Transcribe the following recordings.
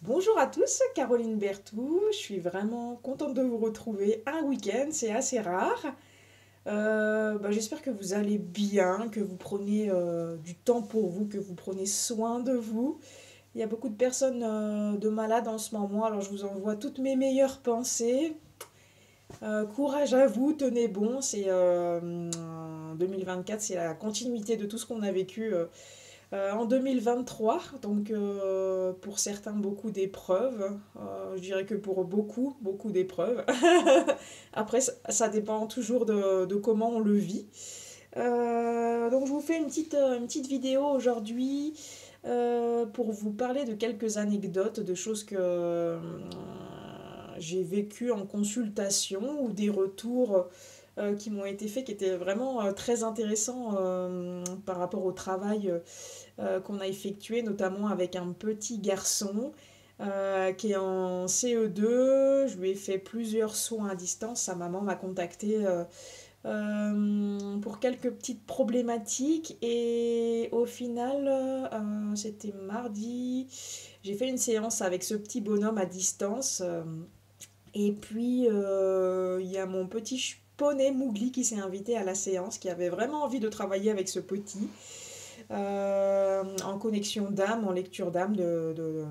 Bonjour à tous, Caroline Berthou. Je suis vraiment contente de vous retrouver un week-end, c'est assez rare. J'espère que vous allez bien, que vous prenez du temps pour vous, que vous prenez soin de vous. Il y a beaucoup de personnes de malades en ce moment, alors je vous envoie toutes mes meilleures pensées. Courage à vous, tenez bon. C'est 2024, c'est la continuité de tout ce qu'on a vécu en 2023, donc pour certains beaucoup d'épreuves, je dirais que pour beaucoup, beaucoup d'épreuves. Après, ça dépend toujours de comment on le vit. Donc je vous fais une petite vidéo aujourd'hui pour vous parler de quelques anecdotes, de choses que j'ai vécues en consultation ou des retours qui m'ont été faits qui étaient vraiment très intéressants par rapport au travail qu'on a effectué, notamment avec un petit garçon qui est en CE2. Je lui ai fait plusieurs soins à distance. Sa maman m'a contacté pour quelques petites problématiques et au final, c'était mardi, j'ai fait une séance avec ce petit bonhomme à distance. Et puis, il y a mon petit poney Mougli qui s'est invité à la séance, qui avait vraiment envie de travailler avec ce petit en connexion d'âme, en lecture d'âme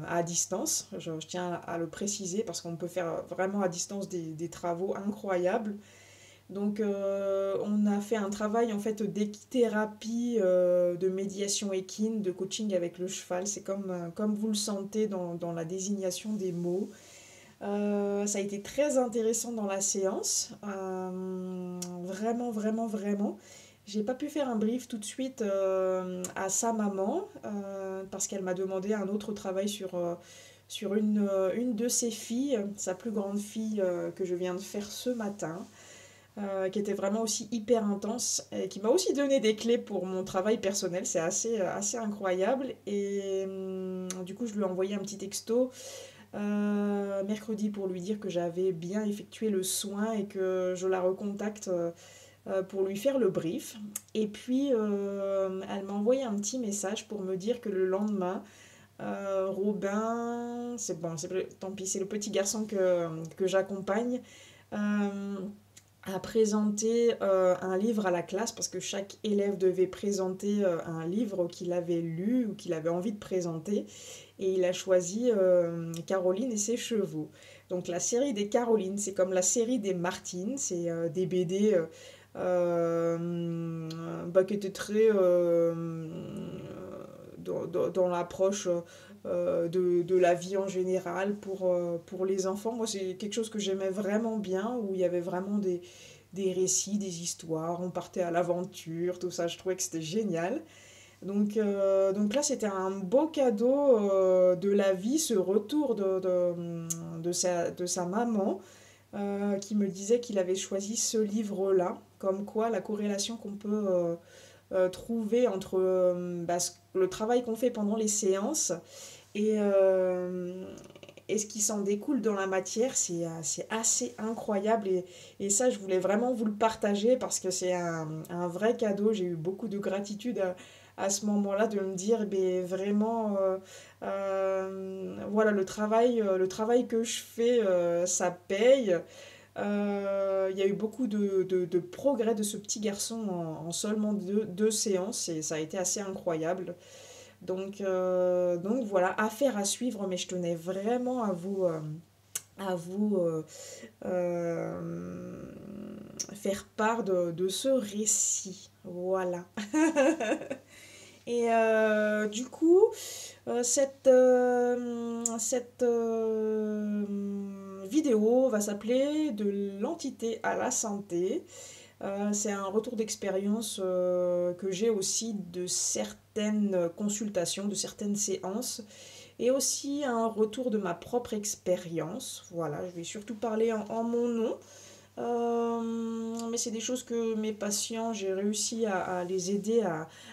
à distance. Je tiens à le préciser parce qu'on peut faire vraiment à distance des travaux incroyables. Donc on a fait un travail en fait d'équithérapie, de médiation équine, de coaching avec le cheval. C'est comme vous le sentez dans la désignation des mots. Ça a été très intéressant dans la séance. Vraiment, vraiment, vraiment. J'ai pas pu faire un brief tout de suite à sa maman parce qu'elle m'a demandé un autre travail sur une de ses filles, sa plus grande fille que je viens de faire ce matin, qui était vraiment aussi hyper intense et qui m'a aussi donné des clés pour mon travail personnel. C'est assez incroyable. Et du coup, je lui ai envoyé un petit texto mercredi pour lui dire que j'avais bien effectué le soin et que je la recontacte pour lui faire le brief. Et puis, elle m'a envoyé un petit message pour me dire que le lendemain, Robin, c'est bon, tant pis, c'est le petit garçon que j'accompagne, euh, a présenté un livre à la classe parce que chaque élève devait présenter un livre qu'il avait lu ou qu'il avait envie de présenter. Et il a choisi Caroline et ses chevaux. Donc la série des Carolines, c'est comme la série des Martines, c'est des BD qui étaient très dans l'approche de la vie en général pour les enfants. Moi, c'est quelque chose que j'aimais vraiment bien, où il y avait vraiment des récits, des histoires, on partait à l'aventure, tout ça, je trouvais que c'était génial. Donc là, c'était un beau cadeau de la vie, ce retour de sa maman qui me disait qu'il avait choisi ce livre-là, comme quoi la corrélation qu'on peut trouver entre le travail qu'on fait pendant les séances et, euh, et ce qui s'en découle dans la matière, c'est assez incroyable. Et ça, je voulais vraiment vous le partager parce que c'est un vrai cadeau. J'ai eu beaucoup de gratitude à ce moment-là de me dire, ben, vraiment, voilà, le travail que je fais, ça paye. Il y a eu beaucoup de progrès de ce petit garçon en seulement deux séances et ça a été assez incroyable. Donc voilà, affaire à suivre, mais je tenais vraiment à vous faire part de ce récit. Voilà. Et du coup, cette vidéo va s'appeler De l'entité à la santé. C'est un retour d'expérience que j'ai aussi de certaines consultations, de certaines séances, et aussi un retour de ma propre expérience. Voilà, je vais surtout parler en mon nom. Mais c'est des choses que mes patients, j'ai réussi à les aider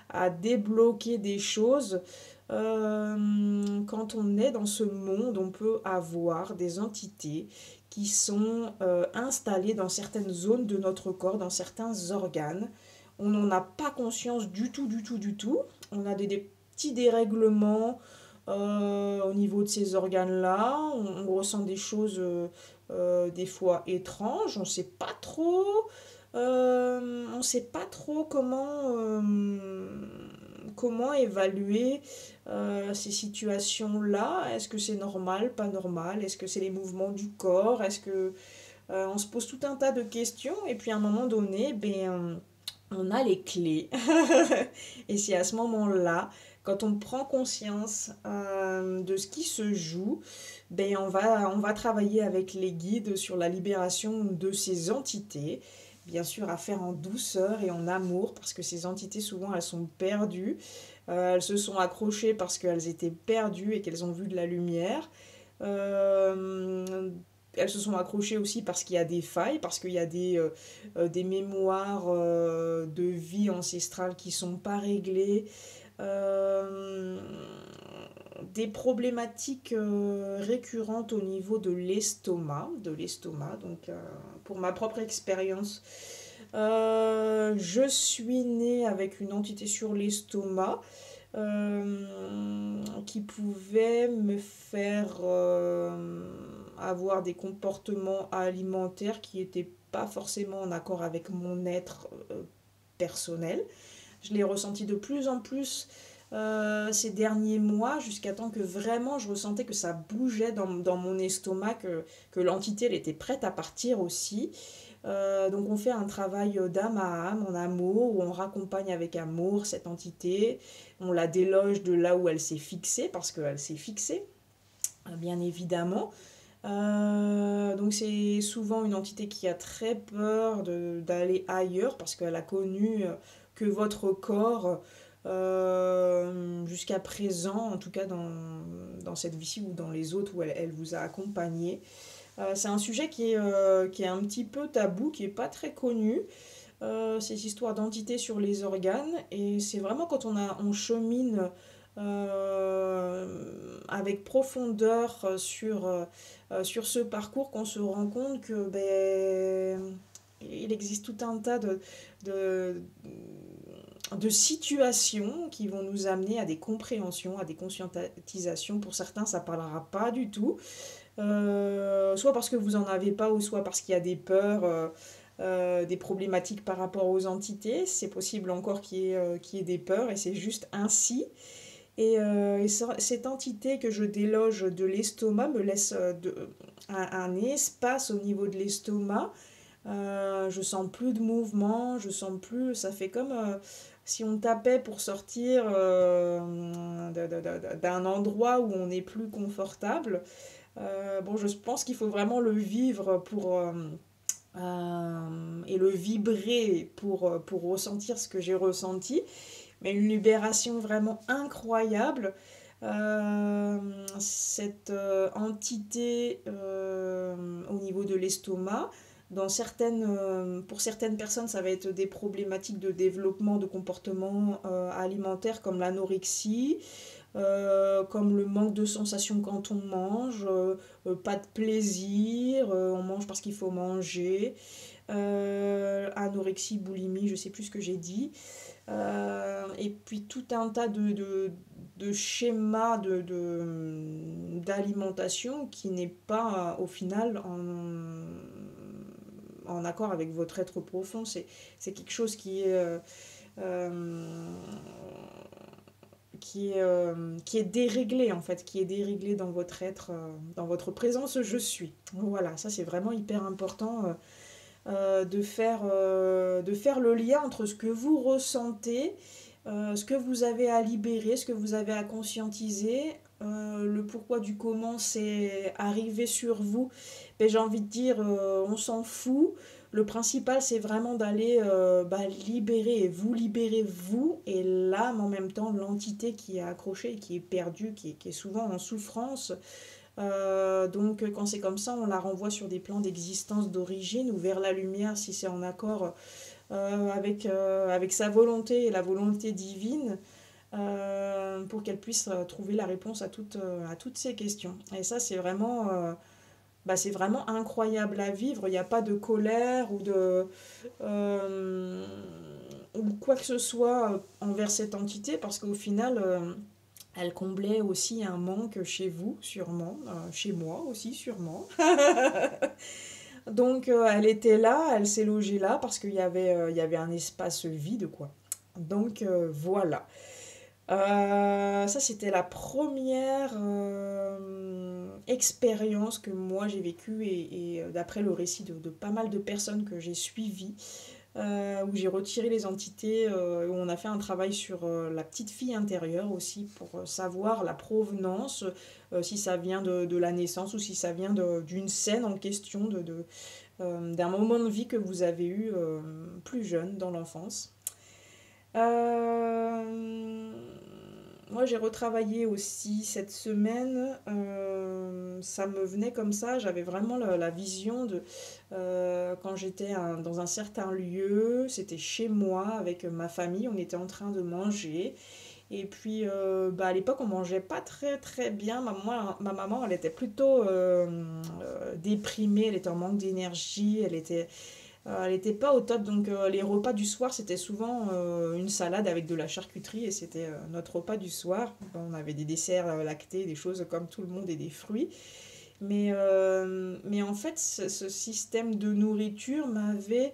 à débloquer des choses. Quand on est dans ce monde, on peut avoir des entités qui sont installées dans certaines zones de notre corps, dans certains organes. On n'en a pas conscience du tout, du tout, du tout. On a des petits dérèglements au niveau de ces organes-là. On ressent des choses des fois étranges. On sait pas trop comment évaluer ces situations-là. Est-ce que c'est normal, pas normal? Est-ce que c'est les mouvements du corps? Est-ce que on se pose tout un tas de questions et puis à un moment donné, on a les clés. Et c'est à ce moment-là, quand on prend conscience de ce qui se joue, on va travailler avec les guides sur la libération de ces entités. Bien sûr, à faire en douceur et en amour, parce que ces entités, souvent, elles sont perdues. Elles se sont accrochées parce qu'elles étaient perdues et qu'elles ont vu de la lumière. Euh, Elles se sont accrochées aussi parce qu'il y a des failles, parce qu'il y a des mémoires de vie ancestrale qui ne sont pas réglées, euh, des problématiques récurrentes au niveau de l'estomac. Donc, pour ma propre expérience, je suis née avec une entité sur l'estomac qui pouvait me faire avoir des comportements alimentaires qui n'étaient pas forcément en accord avec mon être personnel. Je l'ai ressenti de plus en plus ces derniers mois, jusqu'à temps que vraiment je ressentais que ça bougeait dans mon estomac, que l'entité elle était prête à partir aussi. Donc on fait un travail d'âme à âme, en amour, où on raccompagne avec amour cette entité, on la déloge de là où elle s'est fixée, parce qu'elle s'est fixée, bien évidemment. Donc c'est souvent une entité qui a très peur d'aller ailleurs, parce qu'elle a connu que votre corps jusqu'à présent, en tout cas dans cette vie-ci ou dans les autres où elle vous a accompagné. C'est un sujet qui est un petit peu tabou, qui n'est pas très connu, ces histoires d'entités sur les organes. Et c'est vraiment quand on chemine avec profondeur sur ce parcours qu'on se rend compte que il existe tout un tas de, de situations qui vont nous amener à des compréhensions, à des conscientisations. Pour certains, ça ne parlera pas du tout. Soit parce que vous en avez pas, ou soit parce qu'il y a des peurs, des problématiques par rapport aux entités. C'est possible encore qu'il y ait des peurs, et c'est juste ainsi. Et cette entité que je déloge de l'estomac me laisse un espace au niveau de l'estomac. Je sens plus de mouvement, je sens plus. Ça fait comme si on tapait pour sortir d'un endroit où on n'est plus confortable. Bon, je pense qu'il faut vraiment le vivre et le vibrer pour ressentir ce que j'ai ressenti. Mais une libération vraiment incroyable. Cette entité au niveau de l'estomac, pour certaines personnes, ça va être des problématiques de développement de comportements alimentaires comme l'anorexie, comme le manque de sensation quand on mange, pas de plaisir, on mange parce qu'il faut manger, anorexie, boulimie, je sais plus ce que j'ai dit. Et puis tout un tas de schémas d'alimentation qui n'est pas au final en accord avec votre être profond. C'est quelque chose euh, qui est déréglé en fait, qui est déréglé dans votre être, dans votre présence je suis. Voilà, ça c'est vraiment hyper important de faire le lien entre ce que vous ressentez, ce que vous avez à libérer, ce que vous avez à conscientiser, le pourquoi du comment c'est arrivé sur vous. J'ai envie de dire, on s'en fout. Le principal, c'est vraiment d'aller libérer, et vous libérer vous et l'âme en même temps, l'entité qui est accrochée, qui est perdue, qui est souvent en souffrance. Donc quand c'est comme ça, on la renvoie sur des plans d'existence d'origine ou vers la lumière si c'est en accord avec sa volonté et la volonté divine, pour qu'elle puisse trouver la réponse à toutes ces questions. Et ça, c'est vraiment incroyable à vivre. Il n'y a pas de colère ou quoi que ce soit envers cette entité, parce qu'au final, Elle comblait aussi un manque chez vous, sûrement, chez moi aussi, sûrement. Donc elle était là, elle s'est logée là parce qu'il y avait un espace vide, quoi. Donc voilà. Ça, c'était la première expérience que moi j'ai vécue et d'après le récit de pas mal de personnes que j'ai suivies, où j'ai retiré les entités, où on a fait un travail sur la petite fille intérieure aussi pour savoir la provenance, si ça vient de la naissance ou si ça vient d'une scène en question, d'un moment de vie que vous avez eu plus jeune dans l'enfance. Euh, Moi, j'ai retravaillé aussi cette semaine. Ça me venait comme ça. J'avais vraiment la vision de quand j'étais dans un certain lieu. C'était chez moi avec ma famille. On était en train de manger. Et puis, bah, à l'époque, on mangeait pas très très bien. Ma maman, elle était plutôt déprimée. Elle était en manque d'énergie. Elle était pas au top, donc les repas du soir, c'était souvent une salade avec de la charcuterie et c'était notre repas du soir. Bon, on avait des desserts lactés, des choses comme tout le monde et des fruits. Mais en fait, ce système de nourriture m'avait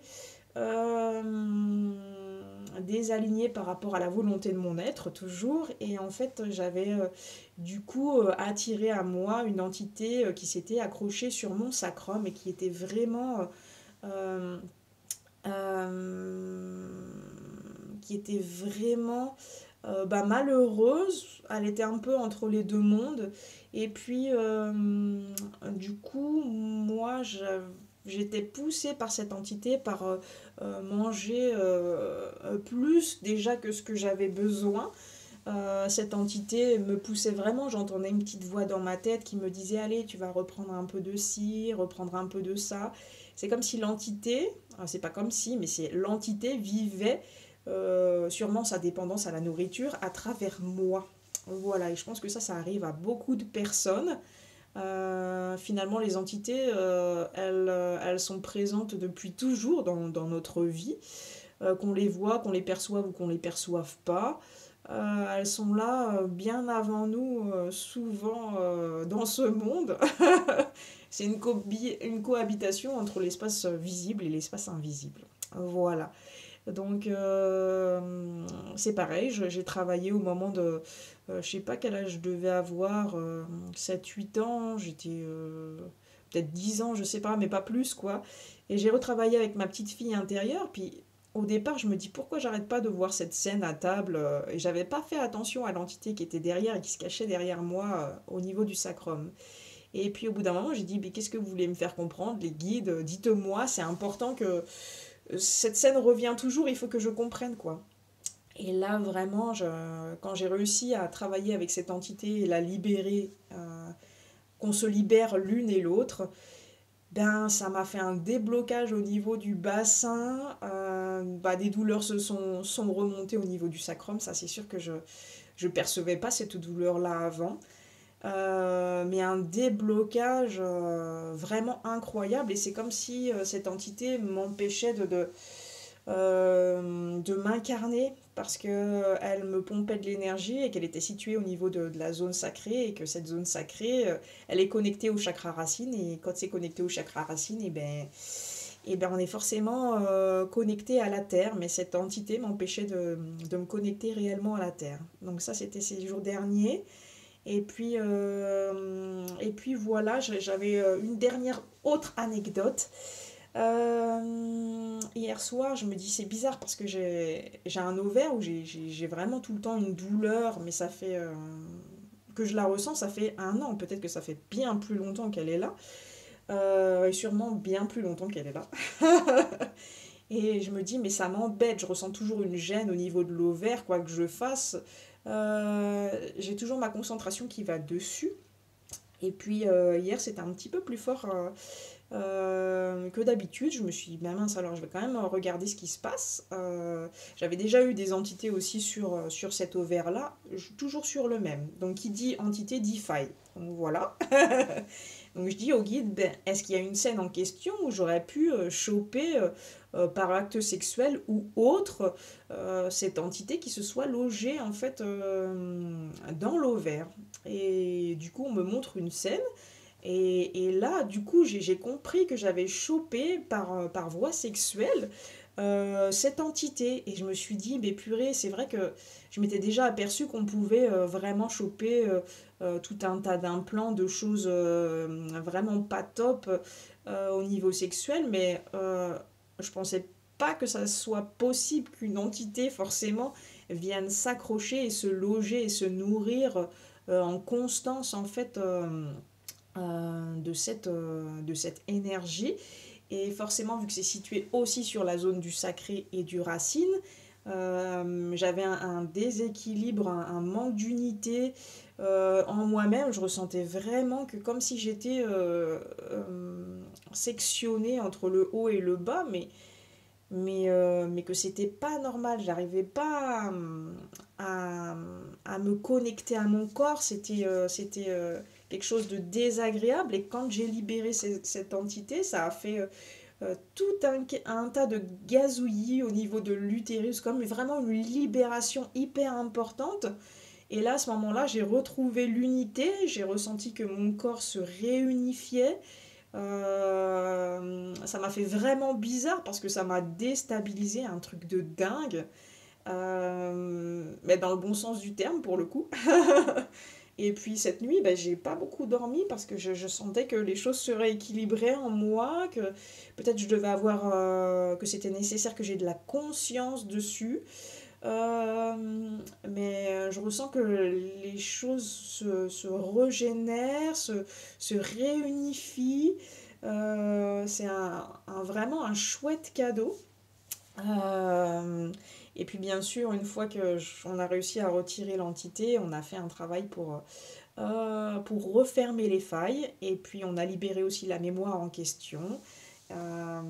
désaligné par rapport à la volonté de mon être, toujours. Et en fait, j'avais du coup attiré à moi une entité qui s'était accrochée sur mon sacrum et qui était vraiment euh, euh, qui était vraiment bah, malheureuse. Elle était un peu entre les deux mondes. Et puis, du coup, moi, j'étais poussée par cette entité, par manger plus déjà que ce que j'avais besoin. Cette entité me poussait vraiment, j'entendais une petite voix dans ma tête qui me disait allez, tu vas reprendre un peu de ci, reprendre un peu de ça. C'est comme si l'entité, c'est pas comme si, mais c'est l'entité vivait sûrement sa dépendance à la nourriture à travers moi. Voilà, et je pense que ça arrive à beaucoup de personnes. Finalement, les entités, elles sont présentes depuis toujours dans notre vie, qu'on les voit, qu'on les perçoive ou qu'on les perçoive pas. Elles sont là bien avant nous, souvent dans ce monde. C'est une cohabitation entre l'espace visible et l'espace invisible. Voilà. Donc, c'est pareil, j'ai travaillé au moment de. Je sais pas quel âge je devais avoir, 7-8 ans, j'étais peut-être 10 ans, je sais pas, mais pas plus, quoi. Et j'ai retravaillé avec ma petite fille intérieure, puis au départ, je me dis pourquoi j'arrête pas de voir cette scène à table, et j'avais pas fait attention à l'entité qui était derrière et qui se cachait derrière moi au niveau du sacrum. Et puis au bout d'un moment, j'ai dit, mais qu'est-ce que vous voulez me faire comprendre, les guides? Dites-moi, c'est important que cette scène revient toujours, il faut que je comprenne quoi. Et là, vraiment, quand j'ai réussi à travailler avec cette entité et la libérer, qu'on se libère l'une et l'autre, ben ça m'a fait un déblocage au niveau du bassin. Bah, des douleurs sont remontées au niveau du sacrum, ça c'est sûr que je percevais pas cette douleur-là avant. Mais un déblocage vraiment incroyable et c'est comme si cette entité m'empêchait de m'incarner parce que elle me pompait de l'énergie et qu'elle était située au niveau de la zone sacrée et que cette zone sacrée, elle est connectée au chakra racine et quand c'est connecté au chakra racine, et ben on est forcément connecté à la terre, mais cette entité m'empêchait de me connecter réellement à la terre. Donc ça, c'était ces jours derniers. Et puis voilà, j'avais une dernière autre anecdote. Hier soir, je me dis c'est bizarre parce que j'ai un ovaire où j'ai vraiment tout le temps une douleur, mais ça fait que je la ressens, ça fait 1 an. Peut-être que ça fait bien plus longtemps qu'elle est là, et sûrement bien plus longtemps qu'elle est là. Et je me dis mais ça m'embête, je ressens toujours une gêne au niveau de l'ovaire, quoi que je fasse. J'ai toujours ma concentration qui va dessus. Et puis hier c'était un petit peu plus fort que d'habitude. Je me suis dit, ben mince, alors je vais quand même regarder ce qui se passe. J'avais déjà eu des entités aussi sur cet ovaire-là, toujours sur le même. Donc qui dit entité dit faille. Donc voilà. Donc je dis au guide, ben, est-ce qu'il y a une scène en question où j'aurais pu choper par acte sexuel ou autre cette entité qui se soit logée en fait dans l'ovaire. Et du coup on me montre une scène et là du coup j'ai compris que j'avais chopé par voie sexuelle cette entité et je me suis dit mais purée c'est vrai que je m'étais déjà aperçu qu'on pouvait vraiment choper tout un tas d'implants de choses vraiment pas top au niveau sexuel mais je pensais pas que ça soit possible qu'une entité forcément vienne s'accrocher et se loger et se nourrir en constance en fait de cette énergie. Et forcément, vu que c'est situé aussi sur la zone du sacré et du racine, j'avais un déséquilibre, un manque d'unité en moi-même. Je ressentais vraiment que comme si j'étais sectionnée entre le haut et le bas, mais que c'était pas normal. J'arrivais pas à, à me connecter à mon corps. C'était quelque chose de désagréable. Et quand j'ai libéré cette entité, ça a fait tout un tas de gazouillis au niveau de l'utérus, comme vraiment une libération hyper importante. Et là, à ce moment-là, j'ai retrouvé l'unité, j'ai ressenti que mon corps se réunifiait. Ça m'a fait vraiment bizarre parce que ça m'a déstabilisé, un truc de dingue. Mais dans le bon sens du terme pour le coup. Et puis cette nuit, ben, j'ai pas beaucoup dormi parce que je sentais que les choses se rééquilibraient en moi, que peut-être je devais avoir, que c'était nécessaire que j'ai de la conscience dessus. Mais je ressens que les choses se régénèrent, se réunifient. C'est vraiment un chouette cadeau. Euh, et puis bien sûr, une fois on a réussi à retirer l'entité, on a fait un travail pour refermer les failles. Et puis on a libéré aussi la mémoire en question euh,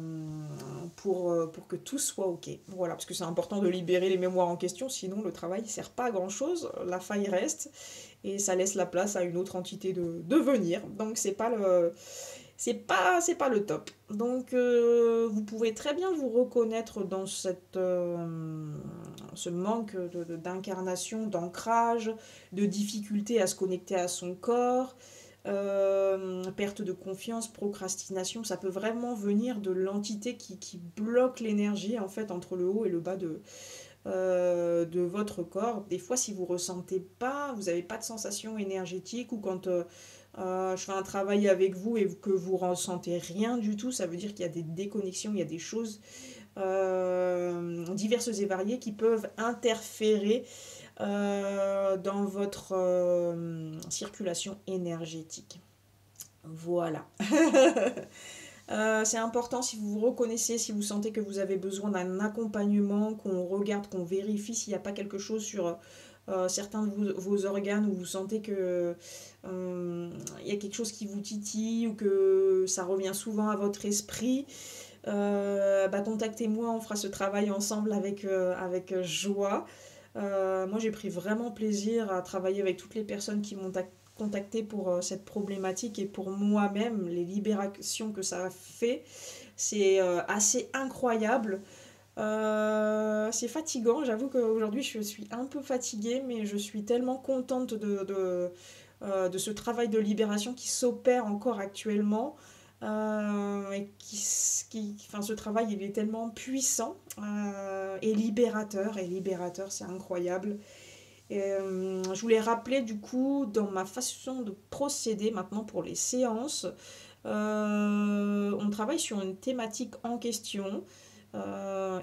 pour que tout soit OK. Voilà, parce que c'est important de libérer les mémoires en question, sinon le travail ne sert pas à grand-chose, la faille reste et ça laisse la place à une autre entité de venir. Donc c'est pas le top. Donc vous pouvez très bien vous reconnaître dans ce manque d'incarnation, d'ancrage, de difficulté à se connecter à son corps, perte de confiance, procrastination. Ça peut vraiment venir de l'entité qui bloque l'énergie en fait entre le haut et le bas de votre corps. Des fois, si vous ressentez pas, vous n'avez pas de sensation énergétique ou quand je fais un travail avec vous et que vous ressentez rien du tout, ça veut dire qu'il y a des déconnexions, il y a des choses diverses et variées qui peuvent interférer dans votre circulation énergétique. Voilà. C'est important si vous vous reconnaissez, si vous sentez que vous avez besoin d'un accompagnement, qu'on regarde, qu'on vérifie s'il n'y a pas quelque chose sur certains de vos organes où vous sentez que il y a quelque chose qui vous titille ou que ça revient souvent à votre esprit. Bah, contactez-moi, on fera ce travail ensemble avec joie. Moi, j'ai pris vraiment plaisir à travailler avec toutes les personnes qui m'ont contacté pour cette problématique et pour moi-même, les libérations que ça a fait. C'est assez incroyable. C'est fatigant, j'avoue qu'aujourd'hui je suis un peu fatiguée, mais je suis tellement contente de ce travail de libération qui s'opère encore actuellement. Enfin, ce travail il est tellement puissant et libérateur, c'est incroyable. Et, je voulais rappeler du coup dans ma façon de procéder maintenant pour les séances, on travaille sur une thématique en question.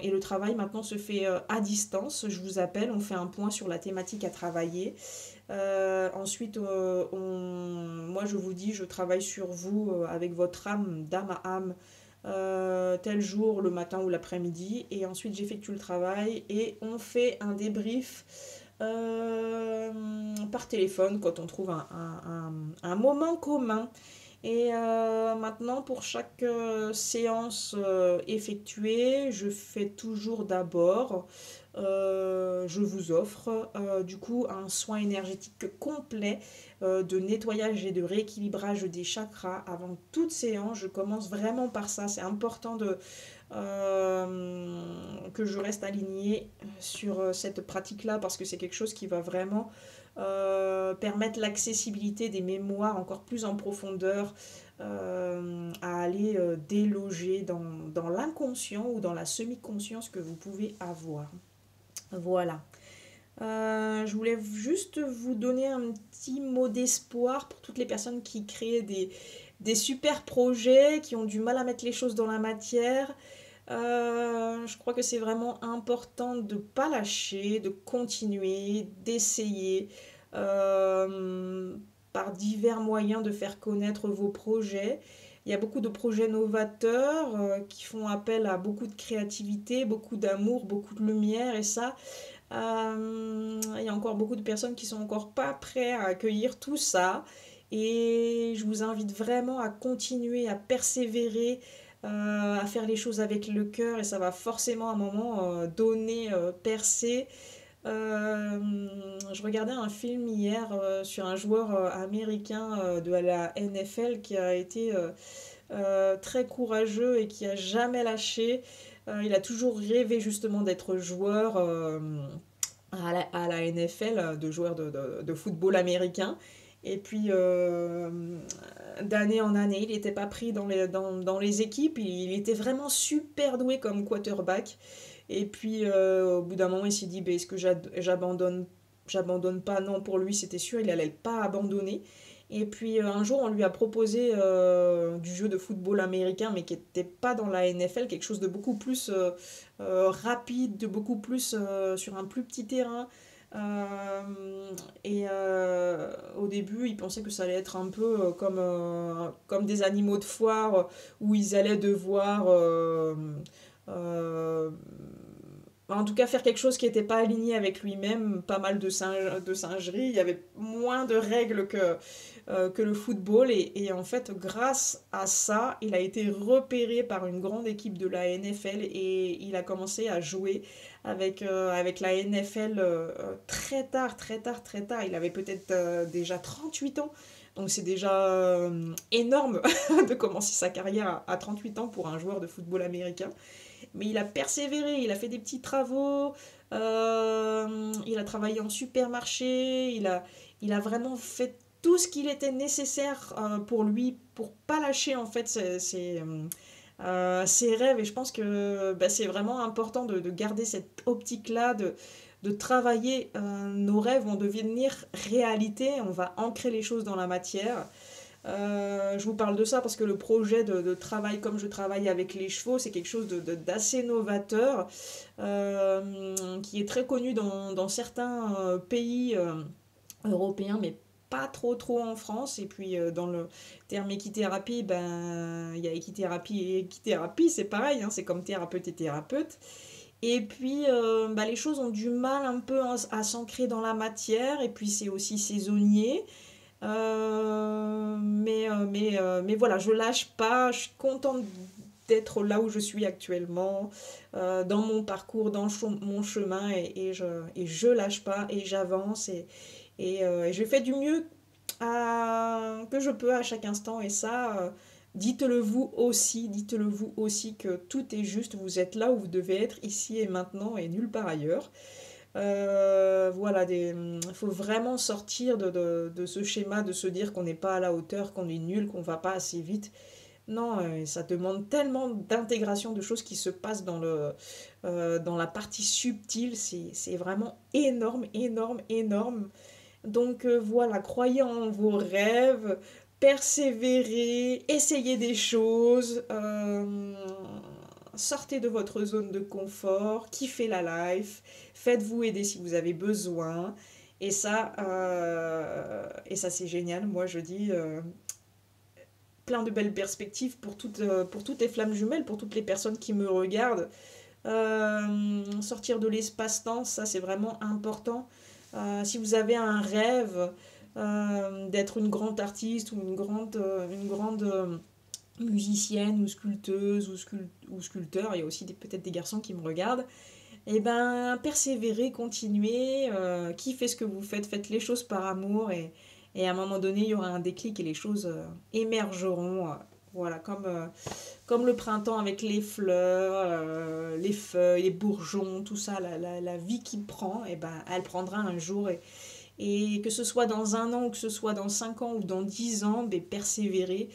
Et le travail maintenant se fait à distance. Je vous appelle, on fait un point sur la thématique à travailler. Ensuite, moi je vous dis, je travaille sur vous avec votre âme, d'âme à âme, tel jour, le matin ou l'après-midi. Et ensuite, j'effectue le travail et on fait un débrief par téléphone quand on trouve un moment commun. Et maintenant, pour chaque séance effectuée, je fais toujours d'abord, je vous offre du coup un soin énergétique complet de nettoyage et de rééquilibrage des chakras avant toute séance. Je commence vraiment par ça. C'est important que je reste alignée sur cette pratique-là parce que c'est quelque chose qui va vraiment permettre l'accessibilité des mémoires encore plus en profondeur à aller déloger dans l'inconscient ou dans la semi-conscience que vous pouvez avoir. Voilà. Je voulais juste vous donner un petit mot d'espoir pour toutes les personnes qui créent des super projets, qui ont du mal à mettre les choses dans la matière. Je crois que c'est vraiment important de ne pas lâcher, de continuer, d'essayer par divers moyens de faire connaître vos projets. Il y a beaucoup de projets novateurs qui font appel à beaucoup de créativité, beaucoup d'amour, beaucoup de lumière et ça, il y a encore beaucoup de personnes qui sont encore pas prêtes à accueillir tout ça. Et je vous invite vraiment à continuer, à persévérer, à faire les choses avec le cœur. Et ça va forcément à un moment donner, percer. Je regardais un film hier sur un joueur américain de la NFL qui a été très courageux et qui a jamais lâché. Il a toujours rêvé justement d'être joueur à la NFL, de joueur de football américain. Et puis, d'année en année, il n'était pas pris dans les équipes. Il était vraiment super doué comme quarterback. Et puis, au bout d'un moment, il s'est dit, ben, est-ce que j'abandonne pas? Non, pour lui, c'était sûr, il allait pas abandonner. Et puis, un jour, on lui a proposé du jeu de football américain, mais qui n'était pas dans la NFL, quelque chose de beaucoup plus rapide, de beaucoup plus sur un plus petit terrain. Et au début, ils pensaient que ça allait être un peu comme des animaux de foire où ils allaient devoir euh, en tout cas faire quelque chose qui n'était pas aligné avec lui-même, pas mal de singerie, il y avait moins de règles que le football et en fait grâce à ça, il a été repéré par une grande équipe de la NFL et il a commencé à jouer avec la NFL très tard, très tard, très tard. Il avait peut-être déjà 38 ans. Donc c'est déjà énorme de commencer sa carrière à 38 ans pour un joueur de football américain. Mais il a persévéré, il a fait des petits travaux, il a travaillé en supermarché, il a vraiment fait tout ce qu'il était nécessaire pour lui, pour pas lâcher en fait ses rêves. Et je pense que bah, c'est vraiment important de garder cette optique-là, de travailler. Nos rêves vont devenir réalité, on va ancrer les choses dans la matière. Je vous parle de ça parce que le projet de travail, comme je travaille avec les chevaux, c'est quelque chose d'assez novateur, qui est très connu dans certains pays européens, mais pas trop en France. Et puis dans le terme équithérapie, ben, il y a équithérapie et équithérapie, c'est pareil, hein, c'est comme thérapeute et thérapeute. Et puis, bah, les choses ont du mal un peu à s'ancrer dans la matière, et puis c'est aussi saisonnier. Mais voilà, je lâche pas, je suis contente d'être là où je suis actuellement, dans mon parcours, mon chemin, et je lâche pas, et j'avance, et je fais du mieux que je peux à chaque instant, et ça, dites-le vous aussi que tout est juste, vous êtes là où vous devez être, ici et maintenant, et nulle part ailleurs. Voilà, il faut vraiment sortir de ce schéma de se dire qu'on n'est pas à la hauteur, qu'on est nul, qu'on va pas assez vite. Non, ça demande tellement d'intégration de choses qui se passent dans la partie subtile. C'est vraiment énorme, énorme, énorme. Donc voilà, croyez en vos rêves, persévérez, essayez des choses, sortez de votre zone de confort, kiffez la life, faites-vous aider si vous avez besoin. Et ça c'est génial. Moi je dis plein de belles perspectives pour toutes les flammes jumelles, pour toutes les personnes qui me regardent. Sortir de l'espace-temps, ça c'est vraiment important. Si vous avez un rêve, d'être une grande artiste ou une grande musicienne ou sculpteuse ou sculpteur. Il y a aussi peut-être des garçons qui me regardent. Et ben, persévérez, continuez, kiffez ce que vous faites, faites les choses par amour et à un moment donné, il y aura un déclic et les choses émergeront. Voilà, comme le printemps avec les fleurs, les feuilles, les bourgeons, tout ça, la vie qui prend, et ben, elle prendra un jour. Et que ce soit dans un an, ou que ce soit dans 5 ans ou dans 10 ans, ben, persévérez.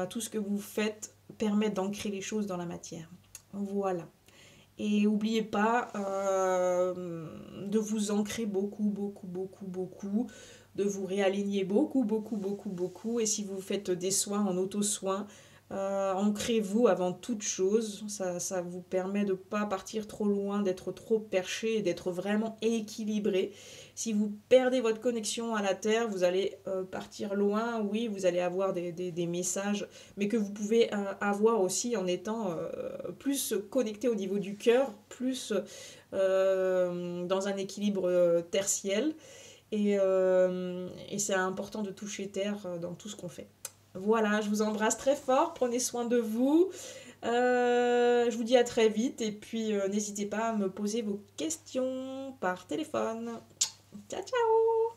Tout ce que vous faites permet d'ancrer les choses dans la matière. Voilà. Et n'oubliez pas de vous ancrer beaucoup, beaucoup, beaucoup, beaucoup, de vous réaligner beaucoup, beaucoup, beaucoup, beaucoup. Et si vous faites des soins en auto-soin, ancrez-vous avant toute chose. Ça vous permet de ne pas partir trop loin, d'être trop perché et d'être vraiment équilibré. Si vous perdez votre connexion à la Terre, vous allez partir loin. Oui, vous allez avoir des messages, mais que vous pouvez avoir aussi en étant plus connecté au niveau du cœur, plus dans un équilibre tertiel. Et c'est important de toucher terre dans tout ce qu'on fait. Voilà, je vous embrasse très fort, prenez soin de vous. Je vous dis à très vite et puis n'hésitez pas à me poser vos questions par téléphone. Ciao ciao.